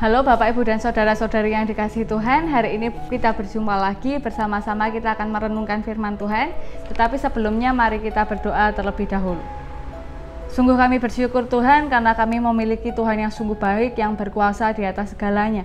Halo Bapak, Ibu, dan Saudara-saudari yang dikasihi Tuhan. Hari ini kita berjumpa lagi bersama-sama, kita akan merenungkan firman Tuhan. Tetapi sebelumnya mari kita berdoa terlebih dahulu. Sungguh kami bersyukur Tuhan karena kami memiliki Tuhan yang sungguh baik, yang berkuasa di atas segalanya.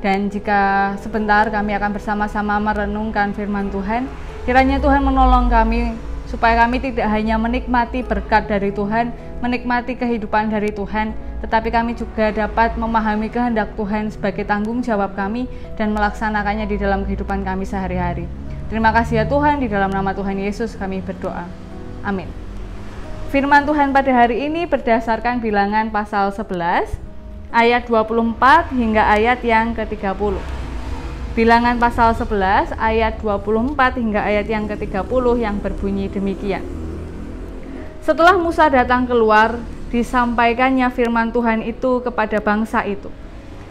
Dan jika sebentar kami akan bersama-sama merenungkan firman Tuhan, kiranya Tuhan menolong kami supaya kami tidak hanya menikmati berkat dari Tuhan, menikmati kehidupan dari Tuhan, tetapi kami juga dapat memahami kehendak Tuhan sebagai tanggung jawab kami dan melaksanakannya di dalam kehidupan kami sehari-hari. Terima kasih ya Tuhan, di dalam nama Tuhan Yesus kami berdoa. Amin. Firman Tuhan pada hari ini berdasarkan Bilangan pasal 11, ayat 24 hingga ayat yang ke-30. Bilangan pasal 11 ayat 24 hingga ayat yang ke-30 yang berbunyi demikian. Setelah Musa datang keluar, disampaikannya firman Tuhan itu kepada bangsa itu.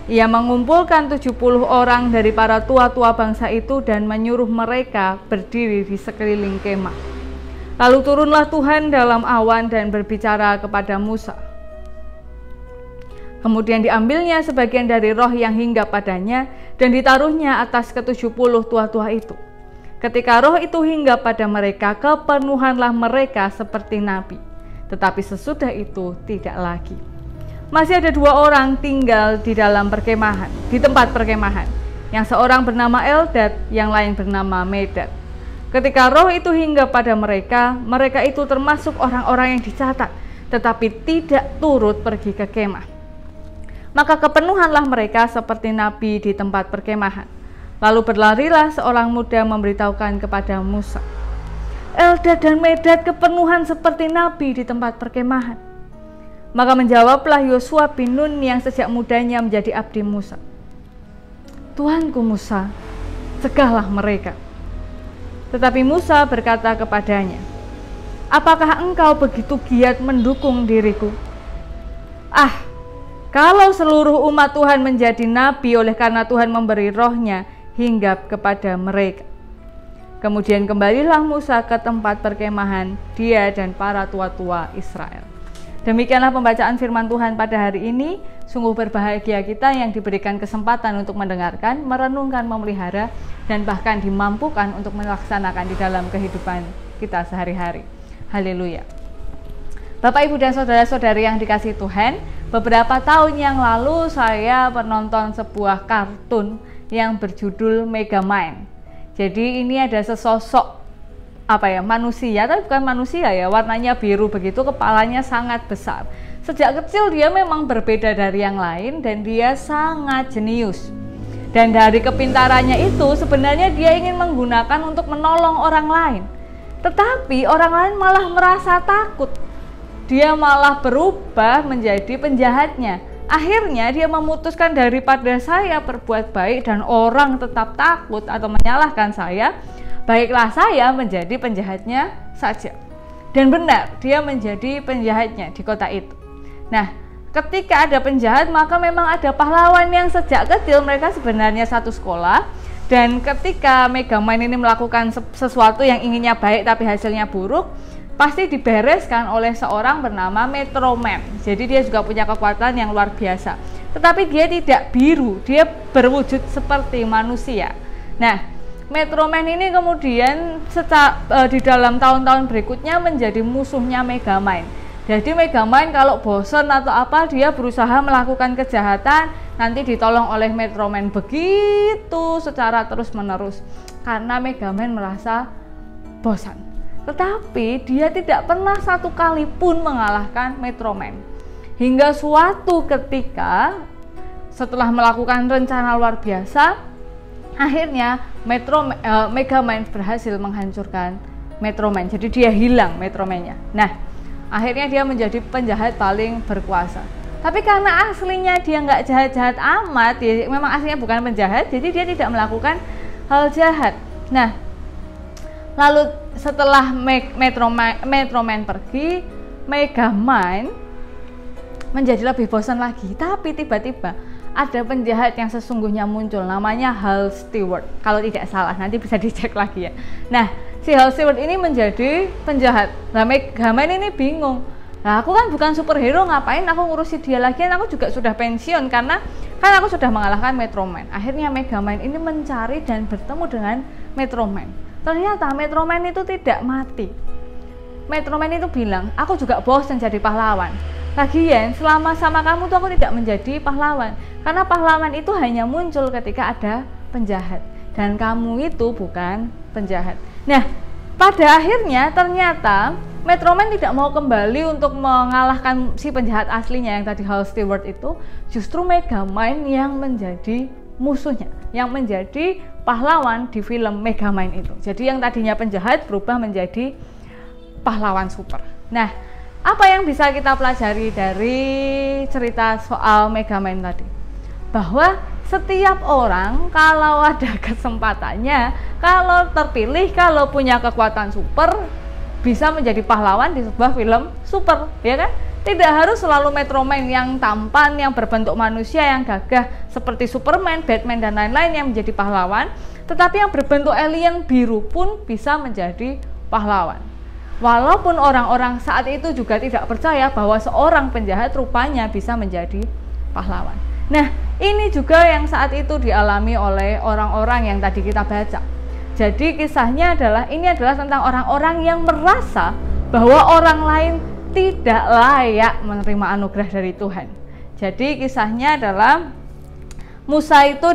Ia mengumpulkan 70 orang dari para tua-tua bangsa itu dan menyuruh mereka berdiri di sekeliling kemah. Lalu turunlah Tuhan dalam awan dan berbicara kepada Musa. Kemudian diambilnya sebagian dari roh yang hinggap padanya dan ditaruhnya atas ke-70 tua-tua itu. Ketika roh itu hinggap pada mereka, kepenuhanlah mereka seperti nabi. Tetapi sesudah itu tidak lagi. Masih ada 2 orang tinggal di dalam perkemahan, di tempat perkemahan. Yang seorang bernama Eldad, yang lain bernama Medad. Ketika roh itu hinggap pada mereka, mereka itu termasuk orang-orang yang dicatat, tetapi tidak turut pergi ke kemah. Maka kepenuhanlah mereka seperti nabi di tempat perkemahan. Lalu berlarilah seorang muda memberitahukan kepada Musa, Eldad dan Medad kepenuhan seperti nabi di tempat perkemahan. Maka menjawablah Yosua bin Nun yang sejak mudanya menjadi abdi Musa, Tuanku Musa, cegahlah mereka. Tetapi Musa berkata kepadanya, apakah engkau begitu giat mendukung diriku? Kalau seluruh umat Tuhan menjadi nabi oleh karena Tuhan memberi rohnya hinggap kepada mereka. Kemudian kembalilah Musa ke tempat perkemahan, dia dan para tua-tua Israel. Demikianlah pembacaan firman Tuhan pada hari ini. Sungguh berbahagia kita yang diberikan kesempatan untuk mendengarkan, merenungkan, memelihara, dan bahkan dimampukan untuk melaksanakan di dalam kehidupan kita sehari-hari. Haleluya. Bapak, Ibu, dan Saudara-saudari yang dikasihi Tuhan, beberapa tahun yang lalu saya menonton sebuah kartun yang berjudul Megamind. Jadi ini ada sesosok manusia, tapi bukan manusia ya, warnanya biru begitu, kepalanya sangat besar. Sejak kecil dia memang berbeda dari yang lain dan dia sangat jenius. Dan dari kepintarannya itu sebenarnya dia ingin menggunakan untuk menolong orang lain. Tetapi orang lain malah merasa takut. Dia malah berubah menjadi penjahatnya. Akhirnya dia memutuskan daripada saya berbuat baik dan orang tetap takut atau menyalahkan saya, baiklah saya menjadi penjahatnya saja. Dan benar, dia menjadi penjahatnya di kota itu. Nah, ketika ada penjahat, maka memang ada pahlawan yang sejak kecil mereka sebenarnya satu sekolah. Dan ketika Megamind ini melakukan sesuatu yang inginnya baik tapi hasilnya buruk, pasti dibereskan oleh seorang bernama Metroman. Jadi dia juga punya kekuatan yang luar biasa. Tetapi dia tidak biru, dia berwujud seperti manusia. Nah, Metroman ini kemudian di dalam tahun-tahun berikutnya menjadi musuhnya Megamind. Jadi Megamind kalau bosan atau apa, dia berusaha melakukan kejahatan, nanti ditolong oleh Metroman begitu secara terus-menerus. Karena Megamind merasa bosan. Tetapi dia tidak pernah satu kali pun mengalahkan Metroman. Hingga suatu ketika setelah melakukan rencana luar biasa, akhirnya Megamind berhasil menghancurkan Metroman. Jadi dia hilang Metroman-nya. Nah, akhirnya dia menjadi penjahat paling berkuasa. Tapi karena aslinya dia nggak jahat-jahat amat, ya, memang aslinya bukan penjahat, jadi dia tidak melakukan hal jahat. Nah, lalu setelah Metroman pergi, Megamind menjadi lebih bosan lagi. Tapi tiba-tiba ada penjahat yang sesungguhnya muncul, namanya Hal Stewart. Kalau tidak salah, nanti bisa dicek lagi ya. Nah, si Hal Stewart ini menjadi penjahat. Nah, Megamind ini bingung. Nah, aku kan bukan superhero, ngapain aku ngurusi dia lagi? Aku juga sudah pensiun karena kan aku sudah mengalahkan Metroman. Akhirnya Megamind ini mencari dan bertemu dengan Metroman. Ternyata Metroman itu tidak mati. Metroman itu bilang, aku juga bosan jadi pahlawan. Lagian selama sama kamu tuh aku tidak menjadi pahlawan, karena pahlawan itu hanya muncul ketika ada penjahat, dan kamu itu bukan penjahat. Nah, pada akhirnya ternyata Metroman tidak mau kembali untuk mengalahkan si penjahat aslinya yang tadi Hal Stewart itu. Justru Megamind yang menjadi musuhnya, yang menjadi pahlawan di film Megamind itu. Jadi yang tadinya penjahat berubah menjadi pahlawan super. Nah, apa yang bisa kita pelajari dari cerita soal Megamind tadi? Bahwa setiap orang kalau ada kesempatannya, kalau terpilih, kalau punya kekuatan super, bisa menjadi pahlawan di sebuah film super, ya kan? Tidak harus selalu Metroman yang tampan, yang berbentuk manusia, yang gagah seperti Superman, Batman, dan lain-lain yang menjadi pahlawan, tetapi yang berbentuk alien biru pun bisa menjadi pahlawan. Walaupun orang-orang saat itu juga tidak percaya bahwa seorang penjahat rupanya bisa menjadi pahlawan. Nah, ini juga yang saat itu dialami oleh orang-orang yang tadi kita baca. Jadi kisahnya ini adalah tentang orang-orang yang merasa bahwa orang lain tidak layak menerima anugerah dari Tuhan. Jadi kisahnya adalah Musa itu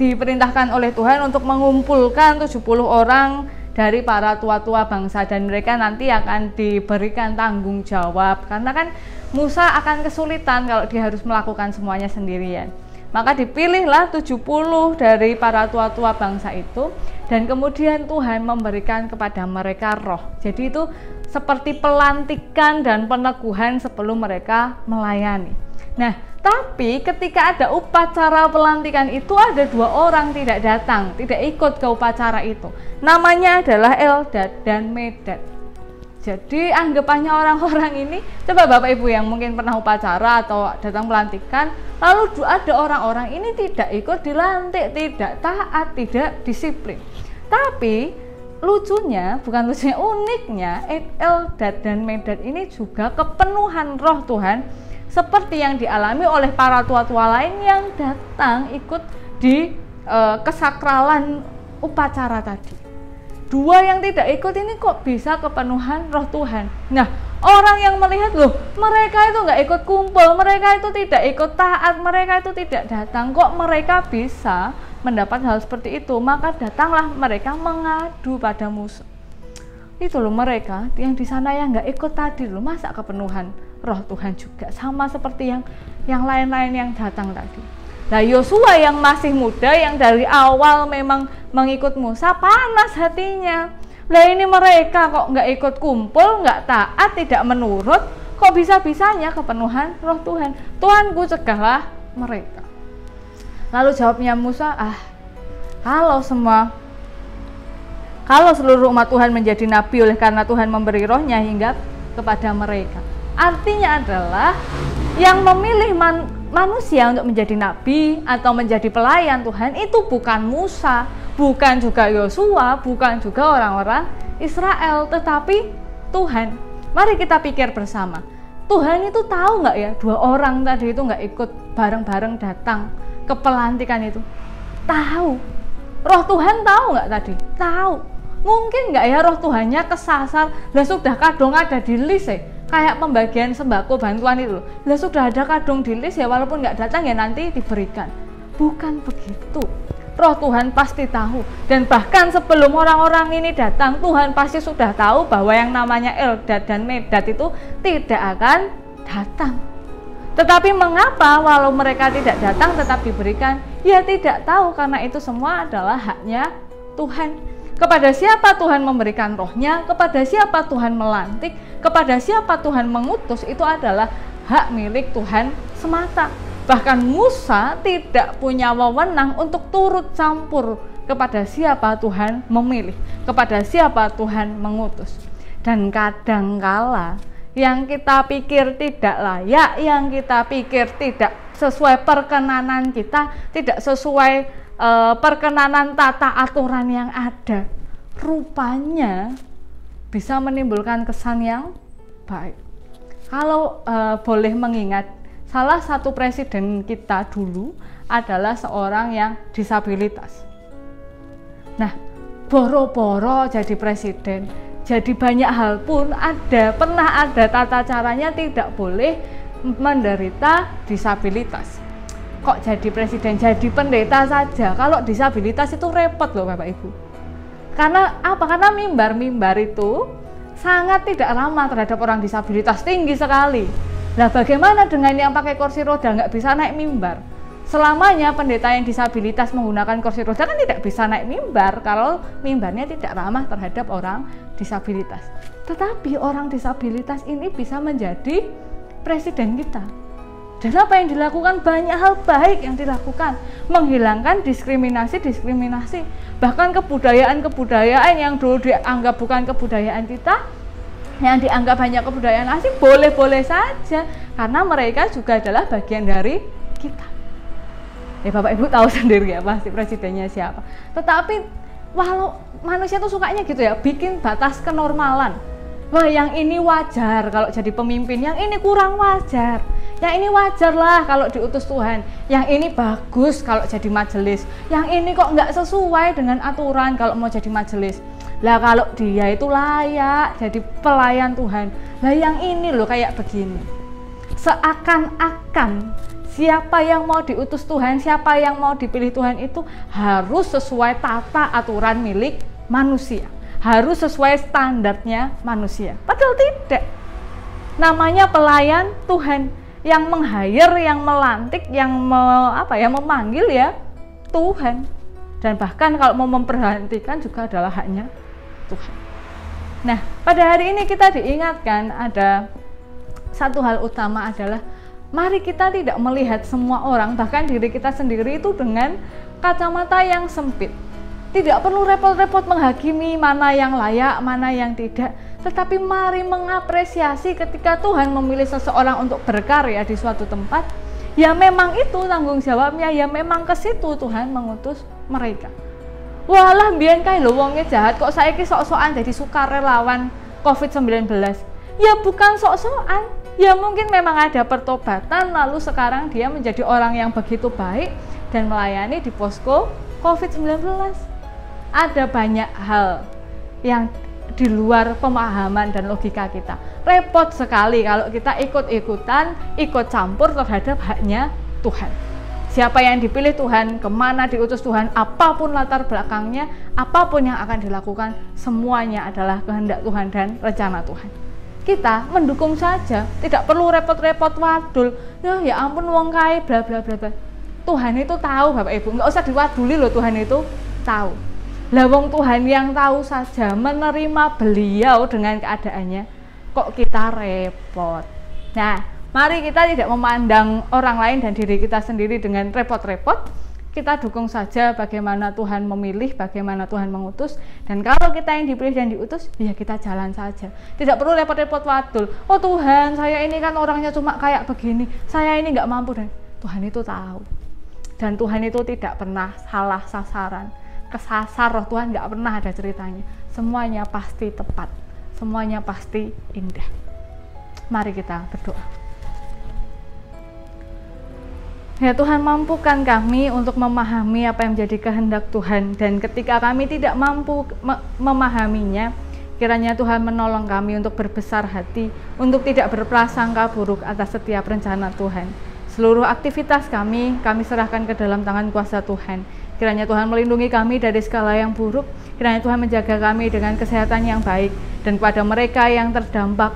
diperintahkan oleh Tuhan untuk mengumpulkan 70 orang dari para tua-tua bangsa, dan mereka nanti akan diberikan tanggung jawab, karena kan Musa akan kesulitan kalau dia harus melakukan semuanya sendirian. Maka dipilihlah 70 dari para tua-tua bangsa itu, dan kemudian Tuhan memberikan kepada mereka roh. Jadi itu seperti pelantikan dan peneguhan sebelum mereka melayani. Nah, tapi ketika ada upacara pelantikan itu ada 2 orang tidak datang, tidak ikut ke upacara itu. Namanya adalah Eldad dan Medad. Jadi anggapannya orang-orang ini, coba Bapak Ibu yang mungkin pernah upacara atau datang pelantikan, lalu ada orang-orang ini tidak ikut dilantik, tidak taat, tidak disiplin. Tapi lucunya, bukan lucunya, uniknya Eldad dan Medad ini juga kepenuhan roh Tuhan seperti yang dialami oleh para tua-tua lain yang datang ikut di kesakralan upacara tadi. 2 yang tidak ikut ini kok bisa kepenuhan roh Tuhan. Nah, orang yang melihat, loh, mereka itu nggak ikut kumpul, mereka itu tidak ikut taat, mereka itu tidak datang, kok mereka bisa mendapat hal seperti itu? Maka datanglah mereka mengadu pada Musa. Itu loh mereka yang di sana yang nggak ikut tadi loh, masa kepenuhan roh Tuhan juga sama seperti yang lain-lain yang datang tadi. Nah, Yosua yang masih muda, yang dari awal memang mengikut Musa, panas hatinya. Lah ini mereka kok nggak ikut kumpul, nggak taat, tidak menurut, kok bisa-bisanya kepenuhan roh Tuhan? Tuanku, cegahlah mereka. Lalu jawabnya Musa, kalau seluruh umat Tuhan menjadi nabi oleh karena Tuhan memberi rohnya hingga kepada mereka. Artinya adalah yang memilih manusia untuk menjadi nabi atau menjadi pelayan Tuhan itu bukan Musa, bukan juga Yosua, bukan juga orang-orang Israel, tetapi Tuhan. Mari kita pikir bersama, Tuhan itu tahu nggak ya 2 orang tadi itu nggak ikut bareng-bareng datang ke pelantikan itu? Tahu. Roh Tuhan tahu nggak tadi? Tahu. Mungkin nggak ya roh Tuhannya kesasar, lah sudah kadang ada di list ya? Kayak pembagian sembako bantuan itu, lah sudah ada kadung di list ya, walaupun nggak datang ya nanti diberikan. Bukan begitu. Roh Tuhan pasti tahu, dan bahkan sebelum orang-orang ini datang, Tuhan pasti sudah tahu bahwa yang namanya Eldad dan Medad itu tidak akan datang. Tetapi mengapa walau mereka tidak datang tetap diberikan? Ya tidak tahu, karena itu semua adalah haknya Tuhan. Kepada siapa Tuhan memberikan rohnya, kepada siapa Tuhan melantik, kepada siapa Tuhan mengutus, itu adalah hak milik Tuhan semata. Bahkan Musa tidak punya wewenang untuk turut campur kepada siapa Tuhan memilih, kepada siapa Tuhan mengutus. Dan kadangkala yang kita pikir tidak layak, yang kita pikir tidak sesuai perkenanan kita, tidak sesuai perkenanan tata aturan yang ada, rupanya bisa menimbulkan kesan yang baik. Kalau boleh mengingat Salah satu presiden kita dulu adalah seorang yang disabilitas. Nah, boro-boro jadi presiden, jadi banyak hal pun pernah ada tata caranya tidak boleh menderita disabilitas. Kok jadi presiden, jadi pendeta saja? Kalau disabilitas itu repot loh Bapak Ibu. Karena apa? Karena mimbar itu sangat tidak ramah terhadap orang disabilitas, tinggi sekali. Nah, bagaimana dengan yang pakai kursi roda nggak bisa naik mimbar? Selamanya pendeta yang disabilitas menggunakan kursi roda kan tidak bisa naik mimbar kalau mimbarnya tidak ramah terhadap orang disabilitas. Tetapi orang disabilitas ini bisa menjadi presiden kita. Dan apa yang dilakukan? Banyak hal baik yang dilakukan, menghilangkan diskriminasi. Bahkan kebudayaan yang dulu dianggap bukan kebudayaan kita, yang dianggap hanya kebudayaan asing, boleh-boleh saja karena mereka juga adalah bagian dari kita. Ya Bapak Ibu tahu sendiri ya pasti presidennya siapa. Tetapi walau manusia tuh sukanya gitu ya, bikin batas kenormalan. Wah, yang ini wajar kalau jadi pemimpin, yang ini kurang wajar. Yang ini wajar lah kalau diutus Tuhan, yang ini bagus kalau jadi majelis, yang ini kok nggak sesuai dengan aturan kalau mau jadi majelis. Lah kalau dia itu layak jadi pelayan Tuhan, lah yang ini loh kayak begini. Seakan-akan siapa yang mau diutus Tuhan, siapa yang mau dipilih Tuhan itu harus sesuai tata aturan milik manusia, harus sesuai standarnya manusia. Padahal tidak. Namanya pelayan Tuhan, yang meng-hire, yang melantik, yang memanggil ya Tuhan. Dan bahkan kalau mau memperhentikan juga adalah haknya Tuhan. Nah, pada hari ini kita diingatkan ada satu hal utama adalah mari kita tidak melihat semua orang, bahkan diri kita sendiri itu dengan kacamata yang sempit. Tidak perlu repot-repot menghakimi mana yang layak, mana yang tidak. Tetapi mari mengapresiasi ketika Tuhan memilih seseorang untuk berkarya di suatu tempat. Ya memang itu tanggung jawabnya, ya memang ke situ Tuhan mengutus mereka. Walah mbiyen kae lho wonge jahat kok saiki sok-sokan jadi sukarelawan COVID-19. Ya bukan sok-sokan. Ya mungkin memang ada pertobatan lalu sekarang dia menjadi orang yang begitu baik dan melayani di posko COVID-19. Ada banyak hal yang di luar pemahaman dan logika kita. Repot sekali kalau kita ikut campur terhadap haknya Tuhan. Siapa yang dipilih Tuhan, kemana diutus Tuhan, apapun latar belakangnya, apapun yang akan dilakukan, semuanya adalah kehendak Tuhan dan rencana Tuhan. Kita mendukung saja, tidak perlu repot-repot wadul. Ya ampun wong kae bla bla bla bla. Tuhan itu tahu Bapak Ibu, nggak usah diwaduli loh, Tuhan itu tahu. Lah wong Tuhan yang tahu saja menerima beliau dengan keadaannya, kok kita repot. Nah, mari kita tidak memandang orang lain dan diri kita sendiri dengan repot-repot. Kita dukung saja bagaimana Tuhan memilih, bagaimana Tuhan mengutus. Dan kalau kita yang dipilih dan diutus, ya kita jalan saja. Tidak perlu repot-repot wadul. Oh Tuhan, saya ini kan orangnya cuma kayak begini, saya ini nggak mampu. Dan Tuhan itu tahu. Dan Tuhan itu tidak pernah salah sasaran. Kesasar roh Tuhan nggak pernah ada ceritanya. Semuanya pasti tepat, semuanya pasti indah. Mari kita berdoa. Ya Tuhan, mampukan kami untuk memahami apa yang menjadi kehendak Tuhan, dan ketika kami tidak mampu memahaminya, kiranya Tuhan menolong kami untuk berbesar hati, untuk tidak berprasangka buruk atas setiap rencana Tuhan. Seluruh aktivitas kami serahkan ke dalam tangan kuasa Tuhan. Kiranya Tuhan melindungi kami dari segala yang buruk, kiranya Tuhan menjaga kami dengan kesehatan yang baik, dan kepada mereka yang terdampak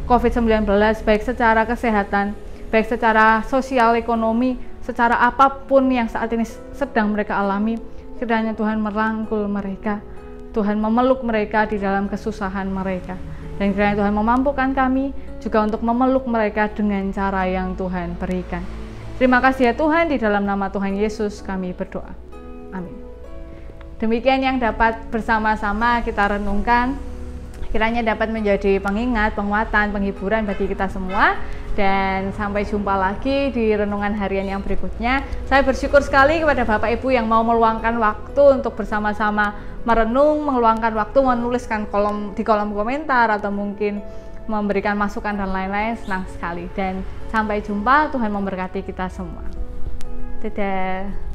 COVID-19, baik secara kesehatan, baik secara sosial ekonomi, secara apapun yang saat ini sedang mereka alami, kiranya Tuhan merangkul mereka, Tuhan memeluk mereka di dalam kesusahan mereka, dan kiranya Tuhan memampukan kami juga untuk memeluk mereka dengan cara yang Tuhan berikan. Terima kasih ya Tuhan, di dalam nama Tuhan Yesus kami berdoa. Amin. Demikian yang dapat bersama-sama kita renungkan, kiranya dapat menjadi pengingat, penguatan, penghiburan bagi kita semua. Dan sampai jumpa lagi di renungan harian yang berikutnya. Saya bersyukur sekali kepada Bapak Ibu yang mau meluangkan waktu untuk bersama-sama merenung, meluangkan waktu menuliskan di kolom komentar, atau mungkin memberikan masukan dan lain-lain, senang sekali. Dan sampai jumpa, Tuhan memberkati kita semua. Dadah.